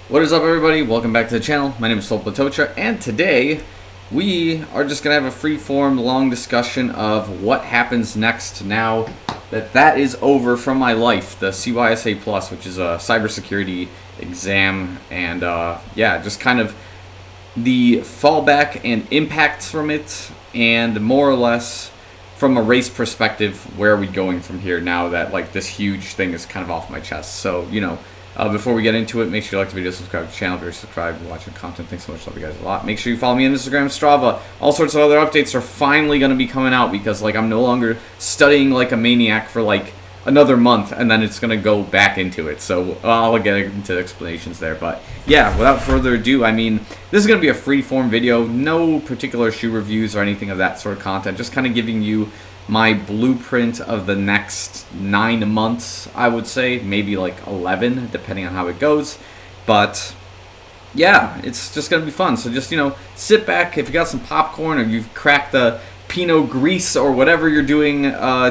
What is up, everybody? Welcome back to the channel. My name is Filip Latocha, and today we are just going to have a free-form, long discussion of what happens next now that is over from my life, the CYSA Plus, which is a cybersecurity exam, and just kind of the fallback and impacts from it, and more or less from a race perspective, where are we going from here now that this huge thing is kind of off my chest. So, before we get into it, make sure you like the video, subscribe to the channel if you're subscribed and watching content. Thanks so much. Love you guys a lot. Make sure you follow me on Instagram, Strava. All sorts of other updates are finally going to be coming out because I'm no longer studying like a maniac for another month, and then it's going to go back into it. So I'll get into explanations there. But yeah, without further ado, this is going to be a free-form video. No particular shoe reviews or anything of that sort of content. Just kind of giving you my blueprint of the next 9 months, I would say, maybe 11, depending on how it goes. But yeah, it's just gonna be fun. So just sit back. If you got some popcorn or you've cracked the Pinot Gris or whatever you're doing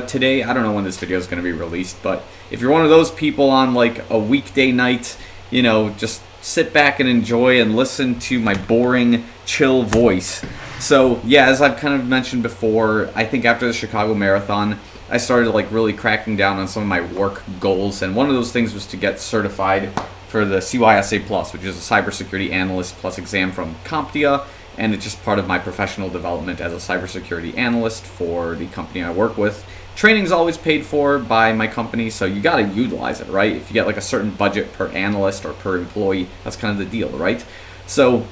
today, I don't know when this video is gonna be released, but if you're one of those people on a weekday night, just sit back and enjoy and listen to my boring, chill voice. So yeah, as I've kind of mentioned before, I think after the Chicago Marathon, I started really cracking down on some of my work goals, and one of those things was to get certified for the CYSA Plus, which is a cybersecurity analyst plus exam from CompTIA, and it's just part of my professional development as a cybersecurity analyst for the company I work with. Training's always paid for by my company, so you got to utilize it, right? If you get a certain budget per analyst or per employee, that's kind of the deal, right? So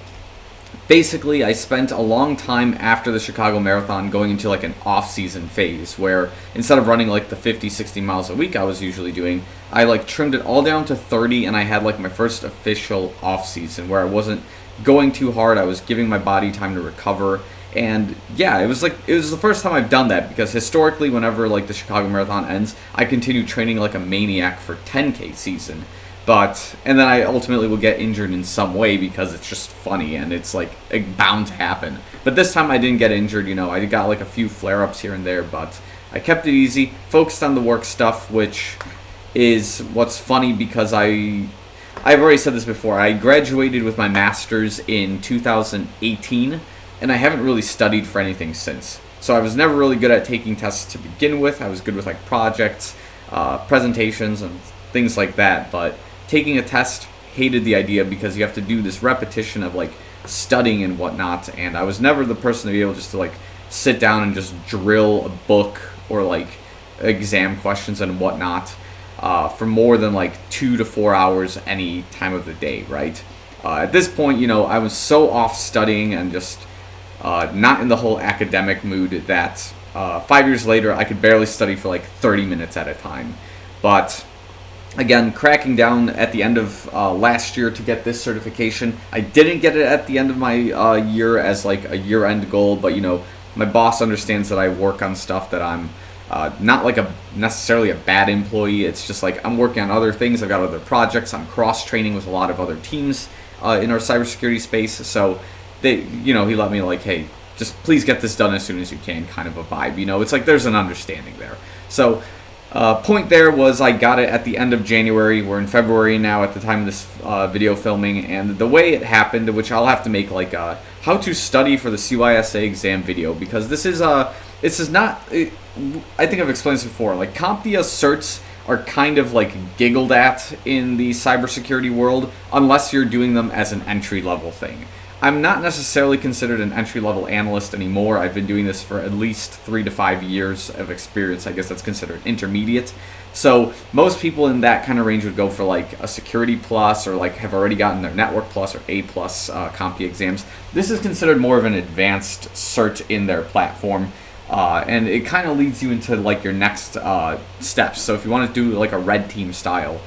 basically, I spent a long time after the Chicago Marathon going into an off-season phase where instead of running the 50, 60 miles a week I was usually doing, I trimmed it all down to 30, and I had my first official off-season where I wasn't going too hard. I was giving my body time to recover. And yeah, it was the first time I've done that, because historically whenever the Chicago Marathon ends, I continue training like a maniac for 10K season. And then I ultimately will get injured in some way because it's just funny and it's bound to happen. But this time I didn't get injured, I got a few flare-ups here and there, but I kept it easy, focused on the work stuff, which is what's funny because I've already said this before. I graduated with my master's in 2018, and I haven't really studied for anything since. So I was never really good at taking tests to begin with. I was good with projects, presentations, and things like that, but taking a test, hated the idea because you have to do this repetition of studying and whatnot, and I was never the person to be able just to sit down and just drill a book or exam questions and whatnot for more than 2 to 4 hours any time of the day, right? At this point, I was so off studying and just not in the whole academic mood that 5 years later I could barely study for 30 minutes at a time. But again, cracking down at the end of last year to get this certification. I didn't get it at the end of my year as a year-end goal, but my boss understands that I work on stuff that I'm not necessarily a bad employee. It's just I'm working on other things. I've got other projects. I'm cross-training with a lot of other teams in our cybersecurity space. So he let me hey, just please get this done as soon as you can, kind of a vibe. It's there's an understanding there. So point there was I got it at the end of January. We're in February now at the time of this video filming, and the way it happened, which I'll have to make a how to study for the CYSA exam video, because this is not, I think I've explained this before, CompTIA certs are kind of giggled at in the cybersecurity world unless you're doing them as an entry-level thing. I'm not necessarily considered an entry-level analyst anymore. I've been doing this for at least 3 to 5 years of experience. I guess that's considered intermediate. So most people in that kind of range would go for a security plus, or have already gotten their network plus or A plus CompTIA exams. This is considered more of an advanced cert in their platform. And it kind of leads you into your next steps. So if you want to do a red team style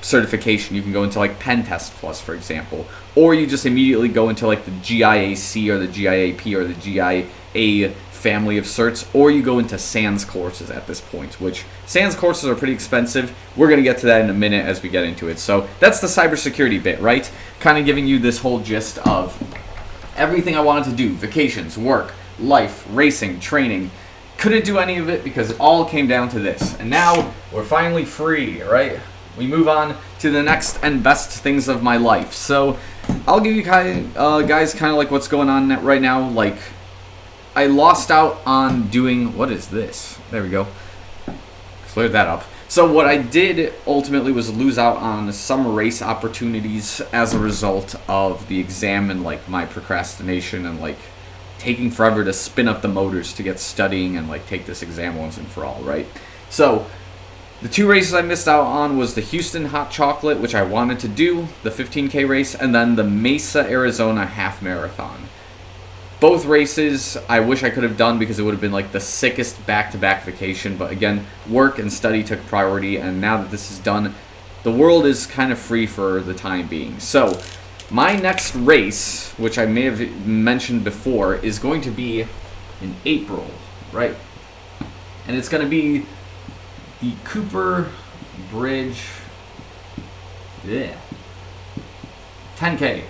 certification, you can go into Pen Test Plus, for example, or you just immediately go into the GIAC or the GIAP or the GIA family of certs, or you go into SANS courses at this point, which SANS courses are pretty expensive. We're going to get to that in a minute as we get into it. So that's the cybersecurity bit, right? Kind of giving you this whole gist of everything I wanted to do: vacations, work, life, racing, training. Couldn't do any of it because it all came down to this. And now we're finally free, right? We move on to the next and best things of my life. So I'll give you guys kind of like what's going on right now. Like, I lost out on doing, what is this? There we go. Cleared that up. So what I did ultimately was lose out on some race opportunities as a result of the exam and like my procrastination and like taking forever to spin up the motors to get studying and like take this exam once and for all, right? So the 2 races I missed out on was the Houston Hot Chocolate, which I wanted to do, the 15K race, and then the Mesa, Arizona half marathon. Both races I wish I could have done because it would have been like the sickest back-to-back vacation. But again, work and study took priority, and now that this is done, the world is kind of free for the time being. So my next race, which I may have mentioned before, is going to be in April, right? And it's going to be the Cooper Bridge 10K.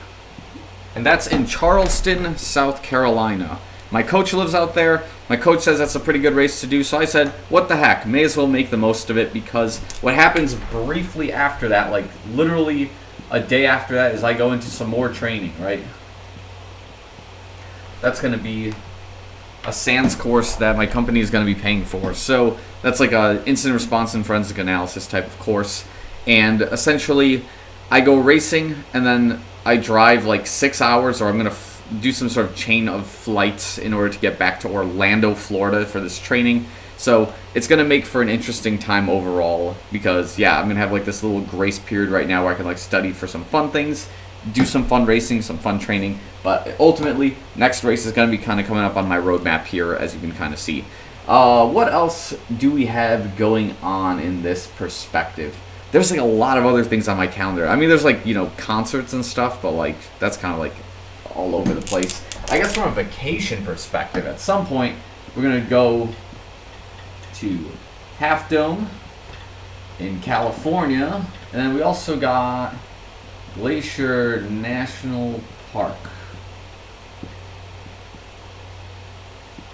And that's in Charleston, South Carolina. My coach lives out there. My coach says that's a pretty good race to do. So I said, what the heck? May as well make the most of it, because what happens briefly after that, like literally a day after that, is I go into some more training, right? That's going to be a SANS course that my company is going to be paying for. So that's like a incident response and forensic analysis type of course. And essentially, I go racing, and then I drive like 6 hours, or I'm going to do some sort of chain of flights in order to get back to Orlando, Florida for this training. So it's going to make for an interesting time overall, because yeah, I'm going to have like this little grace period right now where I can like study for some fun things, do some fun racing, some fun training. But ultimately, next race is going to be kind of coming up on my roadmap here, as you can kind of see. What else do we have going on in this perspective? There's like a lot of other things on my calendar. I mean, there's like, you know, concerts and stuff, but like that's kind of like all over the place. I guess from a vacation perspective, at some point we're gonna go to Half Dome in California, and then we also got Glacier National Park.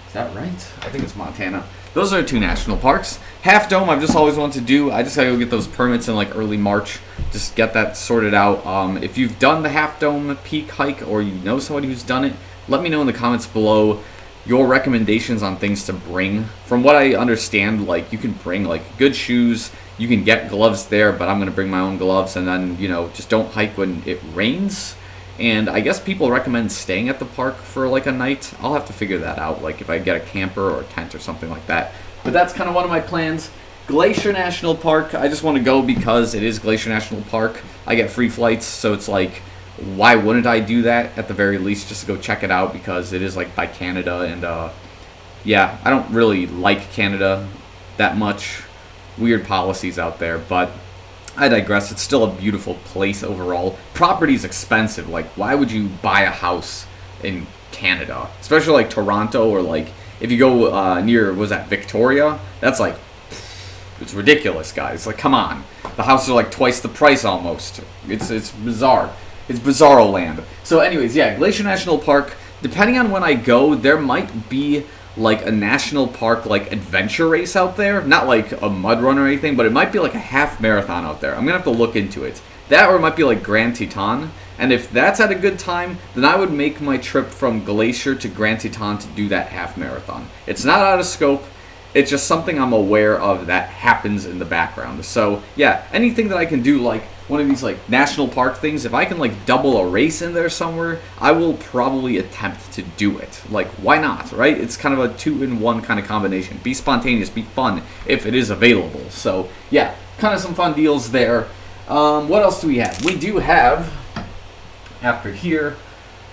Is that right? I think it's Montana. Those are 2 national parks. Half Dome, I've just always wanted to do. I just gotta go get those permits in like early March. Just get that sorted out. If you've done the Half Dome Peak hike, or you know somebody who's done it, let me know in the comments below your recommendations on things to bring. From what I understand, like you can bring like good shoes. You can get gloves there, but I'm gonna bring my own gloves. And then, you know, just don't hike when it rains. And I guess people recommend staying at the park for like a night. I'll have to figure that out, like if I get a camper or a tent or something like that. But that's kind of one of my plans. Glacier National Park, I just want to go because it is Glacier National Park. I get free flights, so it's like, why wouldn't I do that at the very least, just to go check it out, because it is like by Canada. And yeah, I don't really like Canada that much. Weird policies out there, but I digress. It's still a beautiful place overall. Property's expensive. Like, why would you buy a house in Canada? Especially like Toronto, or like if you go near, was that Victoria? That's like, it's ridiculous, guys. Like, come on. The houses are like twice the price almost. It's bizarre. It's bizarro land. So anyways, yeah, Glacier National Park. Depending on when I go, there might be like a national park like adventure race out there. Not like a mud run or anything, but it might be like a half marathon out there. I'm gonna have to look into it. That, or it might be like Grand Teton. And if that's at a good time, then I would make my trip from Glacier to Grand Teton to do that half marathon. It's not out of scope. It's just something I'm aware of that happens in the background. So yeah, anything that I can do, like one of these like national park things, if I can like double a race in there somewhere, I will probably attempt to do it. Like, why not, right? It's kind of a 2-in-1 kind of combination. Be spontaneous, be fun if it is available. So yeah, kind of some fun deals there. What else do we have? We do have, after here,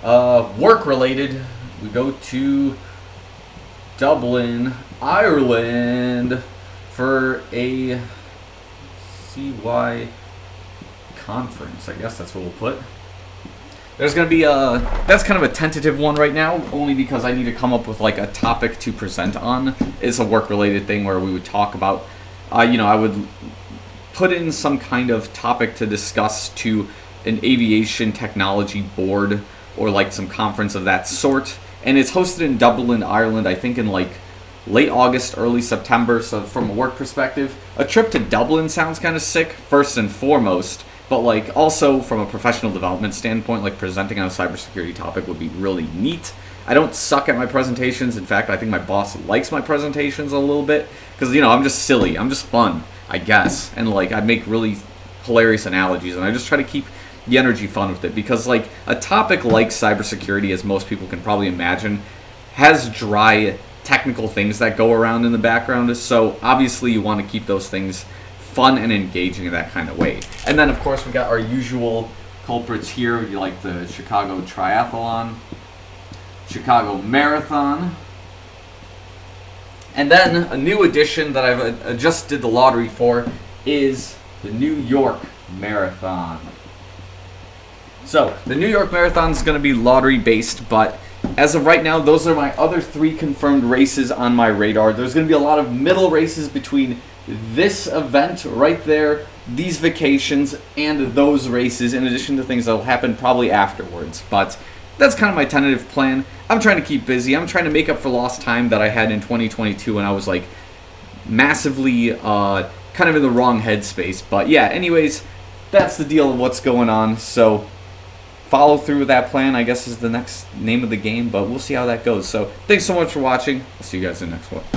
work related, we go to Dublin, Ireland for a CY conference. I guess that's what we'll put. There's going to be that's kind of a tentative one right now, only because I need to come up with like a topic to present on. It's a work related thing where we would talk about, you know, I would put in some kind of topic to discuss to an aviation technology board or like some conference of that sort. And it's hosted in Dublin, Ireland, I think in like late August, early September. So from a work perspective, a trip to Dublin sounds kind of sick, first and foremost, But like also from a professional development standpoint, like presenting on a cybersecurity topic would be really neat. I don't suck at my presentations. In fact, I think my boss likes my presentations a little bit because I'm just silly. I'm just fun, I guess, and like I make really hilarious analogies, and I just try to keep the energy fun with it because like a topic like cybersecurity, as most people can probably imagine, has dry technical things that go around in the background. So obviously you want to keep those things fun and engaging in that kind of way. And then of course we got our usual culprits here. You like the Chicago Triathlon, Chicago Marathon, and then a new addition that I've just did the lottery for is the New York Marathon. So the New York Marathon is going to be lottery based, but as of right now, those are my other 3 confirmed races on my radar. There's going to be a lot of middle races between this event right there, these vacations, and those races, in addition to things that will happen probably afterwards. But that's kind of my tentative plan. I'm trying to keep busy. I'm trying to make up for lost time that I had in 2022 when I was like massively kind of in the wrong headspace. But yeah, anyways, that's the deal of what's going on. So follow through with that plan, I guess, is the next name of the game, but we'll see how that goes. So thanks so much for watching. I'll see you guys in the next one.